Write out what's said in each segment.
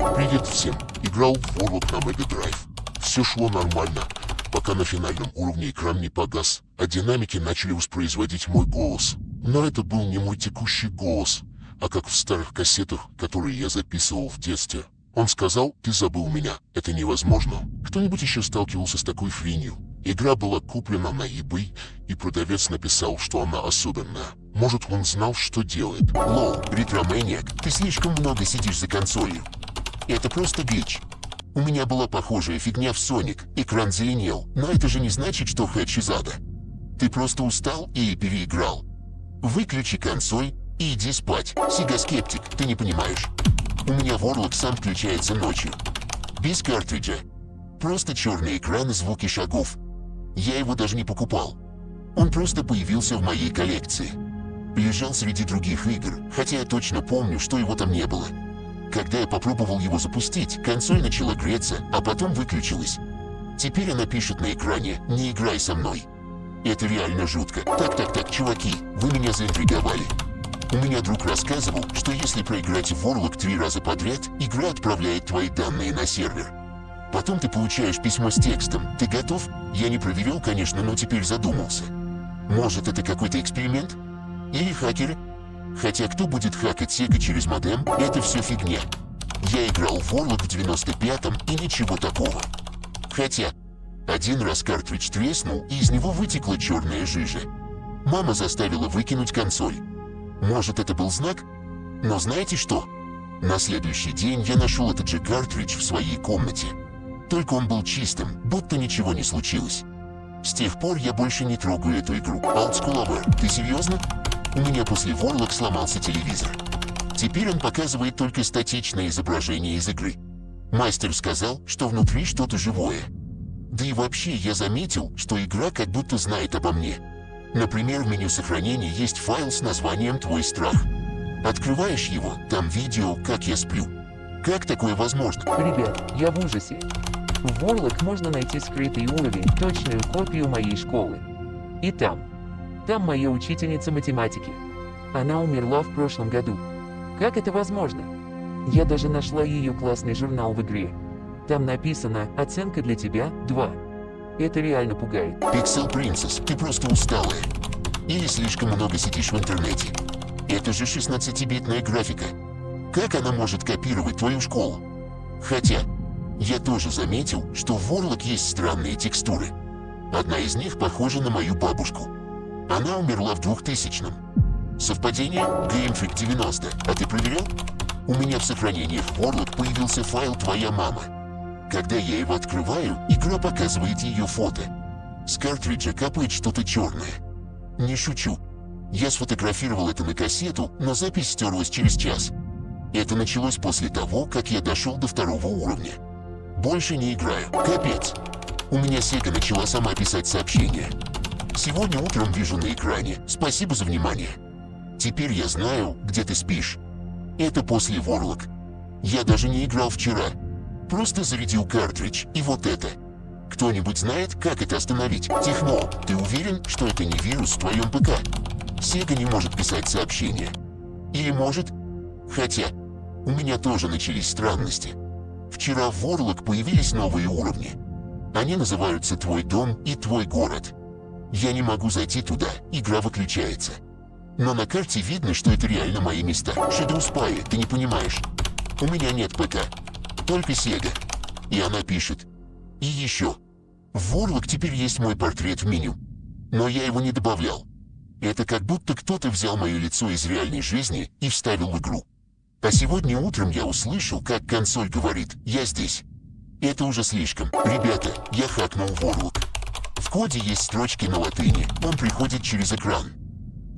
Привет всем! Играл в Warlock на Mega Drive. Все шло нормально, пока на финальном уровне экран не погас, а динамики начали воспроизводить мой голос. Но это был не мой текущий голос, а как в старых кассетах, которые я записывал в детстве. Он сказал: «Ты забыл меня, это невозможно». Кто-нибудь еще сталкивался с такой хренью? Игра была куплена на eBay, и продавец написал, что она особенная. Может, он знал, что делает. Лоу, ретромэниак, ты слишком много сидишь за консолью. Это просто глич. У меня была похожая фигня в Sonic, экран зеленел, но это же не значит, что Хачизада. Ты просто устал и переиграл. Выключи консоль и иди спать. Сига скептик, ты не понимаешь. У меня Warlock сам включается ночью. Без картриджа. Просто черный экран и звуки шагов. Я его даже не покупал. Он просто появился в моей коллекции. Лежал среди других игр, хотя я точно помню, что его там не было. Когда я попробовал его запустить, консоль начала греться, а потом выключилась. Теперь она пишет на экране: «Не играй со мной». Это реально жутко. Так, чуваки, вы меня заинтриговали. У меня друг рассказывал, что если проиграть в Warlock 3 раза подряд, игра отправляет твои данные на сервер. Потом ты получаешь письмо с текстом. Ты готов? Я не проверил, конечно, но теперь задумался. Может, это какой-то эксперимент? Или хакеры? Хотя кто будет хакать Sega через модем? Это все фигня. Я играл в Warlock в 95-м и ничего такого. Хотя, один раз картридж треснул, и из него вытекла черная жижа. Мама заставила выкинуть консоль. Может, это был знак? Но знаете что? На следующий день я нашел этот же картридж в своей комнате. Только он был чистым, будто ничего не случилось. С тех пор я больше не трогаю эту игру. Old School Aware, ты серьезно? У меня после Warlock сломался телевизор. Теперь он показывает только статичное изображение из игры. Мастер сказал, что внутри что-то живое. Да и вообще я заметил, что игра как будто знает обо мне. Например, в меню сохранения есть файл с названием «Твой страх». Открываешь его, там видео, как я сплю. Как такое возможно? Ребят, я в ужасе. В Warlock можно найти скрытый уровень, точную копию моей школы. И там моя учительница математики. Она умерла в прошлом году. Как это возможно? Я даже нашла ее классный журнал в игре. Там написано: «Оценка для тебя 2». Это реально пугает. Pixel Princess, ты просто усталая. Или слишком много сидишь в интернете. Это же 16-битная графика. Как она может копировать твою школу? Хотя, я тоже заметил, что в Warlock есть странные текстуры. Одна из них похожа на мою бабушку. Она умерла в 2000-м. Совпадение? Game Freak 90. А ты проверял? У меня в сохранениях в Warlock появился файл «Твоя мама». Когда я его открываю, игра показывает ее фото. С картриджа капает что-то черное. Не шучу. Я сфотографировал это на кассету, но запись стерлась через час. Это началось после того, как я дошел до 2-го уровня. Больше не играю. Капец. У меня Sega начала сама писать сообщения. Сегодня утром вижу на экране: «Спасибо за внимание. Теперь я знаю, где ты спишь». Это после Warlock. Я даже не играл вчера. Просто зарядил картридж, и вот это. Кто-нибудь знает, как это остановить? Техно, ты уверен, что это не вирус в твоем ПК? Sega не может писать сообщения. Или может? Хотя, у меня тоже начались странности. Вчера в Warlock появились новые уровни. Они называются «Твой дом» и «Твой город». Я не могу зайти туда, игра выключается. Но на карте видно, что это реально мои места. Shadow Spy, ты не понимаешь. У меня нет ПК. Только Sega. И она пишет: «И еще. В Warlock теперь есть мой портрет в меню. Но я его не добавлял. Это как будто кто-то взял мое лицо из реальной жизни и вставил в игру. А сегодня утром я услышал, как консоль говорит: «Я здесь». Это уже слишком. Ребята, я хакнул Warlock. В коде есть строчки на латыни, он приходит через экран.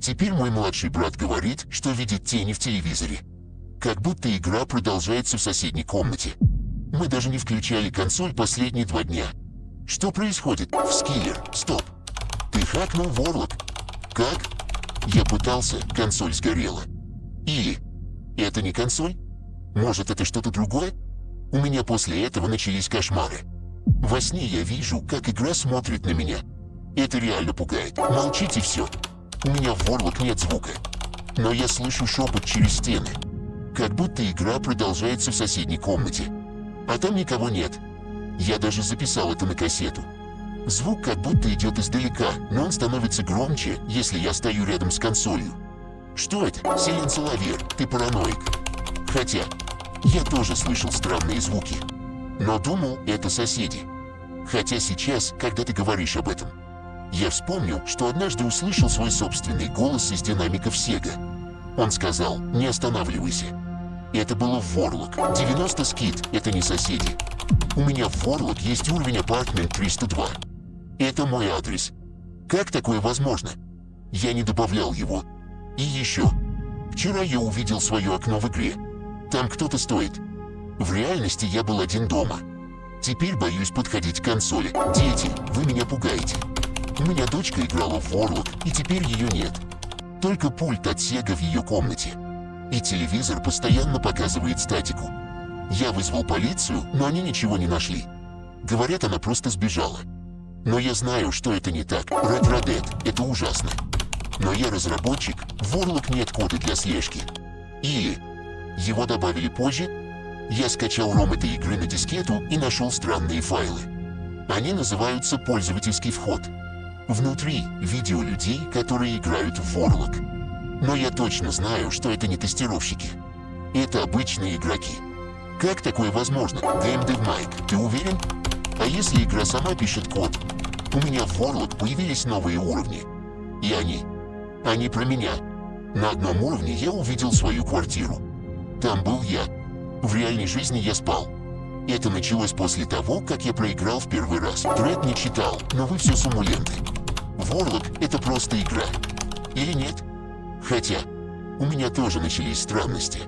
Теперь мой младший брат говорит, что видит тени в телевизоре. Как будто игра продолжается в соседней комнате. Мы даже не включали консоль последние 2 дня. Что происходит? Вскиллер, стоп. Ты хакнул Warlock? Как? Я пытался, консоль сгорела. Или это не консоль? Может, это что-то другое? У меня после этого начались кошмары. Во сне я вижу, как игра смотрит на меня. Это реально пугает. Молчите все. У меня в Warlock нет звука. Но я слышу шепот через стены. Как будто игра продолжается в соседней комнате. А там никого нет. Я даже записал это на кассету. Звук как будто идет издалека, но он становится громче, если я стою рядом с консолью. Что это? Силенцеловер, ты параноик. Хотя, я тоже слышал странные звуки. Но думал, это соседи. Хотя сейчас, когда ты говоришь об этом, я вспомнил, что однажды услышал свой собственный голос из динамиков Sega. Он сказал: «Не останавливайся». Это было в Warlock. 90 скид — это не соседи. У меня в Warlock есть уровень Apartment 302. Это мой адрес. Как такое возможно? Я не добавлял его. И еще. Вчера я увидел свое окно в игре. Там кто-то стоит. В реальности я был один дома. Теперь боюсь подходить к консоли. Дети, вы меня пугаете. У меня дочка играла в Warlock, и теперь ее нет. Только пульт от Sega в ее комнате. И телевизор постоянно показывает статику. Я вызвал полицию, но они ничего не нашли. Говорят, она просто сбежала. Но я знаю, что это не так. Red — это ужасно. Но я разработчик, в Warlock нет кода для слежки. Или его добавили позже. Я скачал ROM этой игры на дискету и нашел странные файлы. Они называются «Пользовательский вход». Внутри видео людей, которые играют в Warlock. Но я точно знаю, что это не тестировщики. Это обычные игроки. Как такое возможно? GameDevMike, ты уверен? А если игра сама пишет код? У меня в Warlock появились новые уровни. И они про меня. На одном уровне я увидел свою квартиру. Там был я. В реальной жизни я спал. Это началось после того, как я проиграл в первый раз. Тред не читал, но вы все симуленты. Warlock — это просто игра. Или нет? Хотя, у меня тоже начались странности.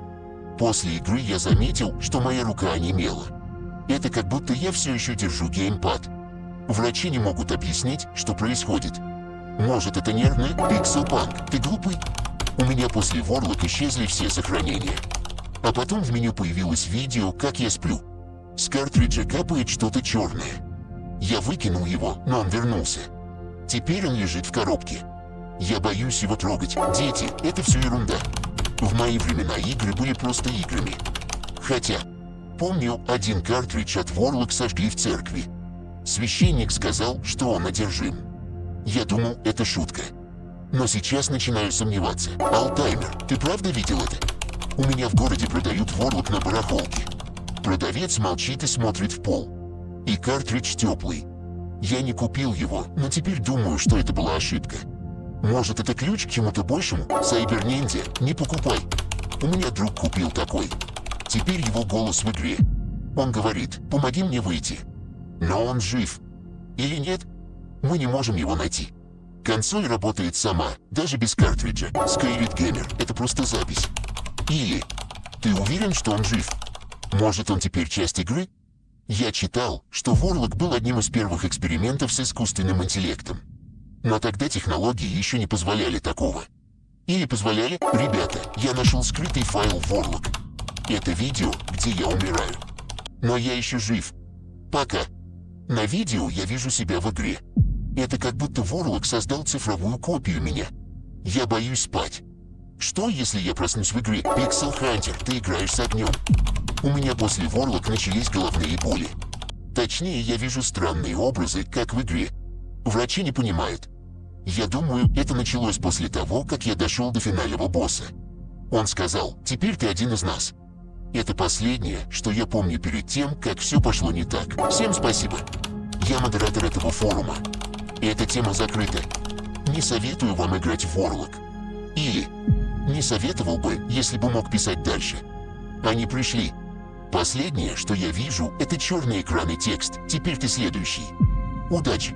После игры я заметил, что моя рука онемела. Это как будто я все еще держу геймпад. Врачи не могут объяснить, что происходит. Может, это нервное? Pixelpunk, ты глупый? У меня после Warlock исчезли все сохранения. А потом в меню появилось видео, как я сплю. С картриджа капает что-то черное. Я выкинул его, но он вернулся. Теперь он лежит в коробке. Я боюсь его трогать. Дети, это все ерунда. В мои времена игры были просто играми. Хотя, помню, один картридж от Warlock сожгли в церкви. Священник сказал, что он одержим. Я думал, это шутка. Но сейчас начинаю сомневаться. Алтаймер, ты правда видел это? У меня в городе продают Warlock на барахолке. Продавец молчит и смотрит в пол. И картридж теплый. Я не купил его, но теперь думаю, что это была ошибка. Может, это ключ к чему-то большему? Сайберниндзя, не покупай. У меня друг купил такой. Теперь его голос в игре. Он говорит: «Помоги мне выйти». Но он жив. Или нет? Мы не можем его найти. Консоль работает сама, даже без картриджа. Skyrit Gamer — это просто запись. Или ты уверен, что он жив? Может, он теперь часть игры? Я читал, что Warlock был одним из первых экспериментов с искусственным интеллектом. Но тогда технологии еще не позволяли такого. Или позволяли? Ребята, я нашел скрытый файл Warlock. Это видео, где я умираю. Но я еще жив. Пока. На видео я вижу себя в игре. Это как будто Warlock создал цифровую копию меня. Я боюсь спать. Что, если я проснусь в игре? Pixel Hunter, ты играешь с огнем. У меня после Warlock начались головные боли. Точнее, я вижу странные образы, как в игре. Врачи не понимают. Я думаю, это началось после того, как я дошел до финального босса. Он сказал: «Теперь ты один из нас». Это последнее, что я помню перед тем, как все пошло не так. Всем спасибо. Я модератор этого форума. Эта тема закрыта. Не советую вам играть в Warlock. Или не советовал бы, если бы мог писать дальше. Они пришли. Последнее, что я вижу, это черный экран и текст. Теперь ты следующий. Удачи.